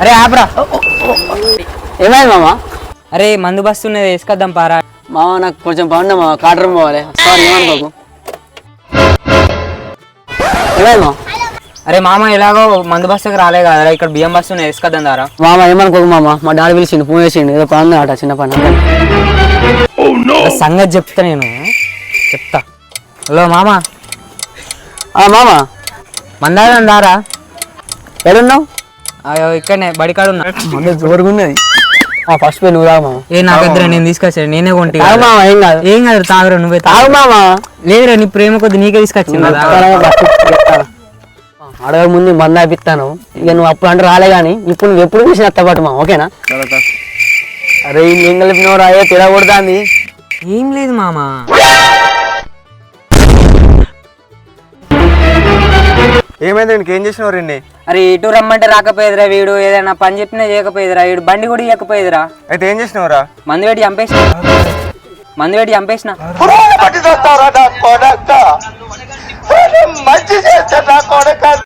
అరే ఆబ్రా. ఏమైంది మామ? అరే మందు బస్తున్నది వేసుకొద్దాం పారా. మామ నాకు కొంచెం బాగుందా మామ, కాటర్ పోవాలి. సారీ ఏమనుకోకు. ఏమైంది మామ? అరే మామ ఎలాగో మందు బస్సుకి రాలే కదా, ఇక్కడ బియ్యం బస్సు వేసుకొద్దాం దారా. మామ ఏమనుకోకు మామ, మా డాడీ పిలిచిండు, ఫోన్ చేసిండు, ఏదో పని ఆట చిన్న పని. సంగతి చెప్తా, నేను చెప్తా. హలో మామ. మామ మందారం దారా. ఎడున్నావు? అయ్యో ఇక్కడనే బడికాడు ఉన్నా. మందు జోరుగా ఉన్నది. ఫస్ట్ పోయి నువ్వు తాగు మామ. ఏ నా దగ్గర నేను తీసుకొచ్చాను, నేనే కొంటి. తాగు మామ, ఏం కాదు. ఏం కాదు, తాగురా నువ్వే తాగు మామ. లేదురా నీ ప్రేమ కొద్ది నీకే తీసుకొచ్చింది. అడగ ముందు మందు ఆపిస్తాను, ఇక నువ్వు అప్పుడు అంటే రాలే కానీ ఇప్పుడు నువ్వు ఎప్పుడు చూసిన అత్తపాటు మా, ఓకేనా? అరే ఏం కలిపినవు రాయే, తిరగకూడదాంది. ఏం లేదు మామ. ఏమైంది? ఇంకేం చేసినావు రండి? అరే ఇటు రమ్మంటే రాకపోయేదిరా వీడు, ఏదైనా పని చెప్పినా చేయకపోయేదిరా వీడు, బండి కూడా ఇవ్వకపోయేదిరా. అయితే ఏం చేసినావురా? మందు పెట్టి చంపేసిన.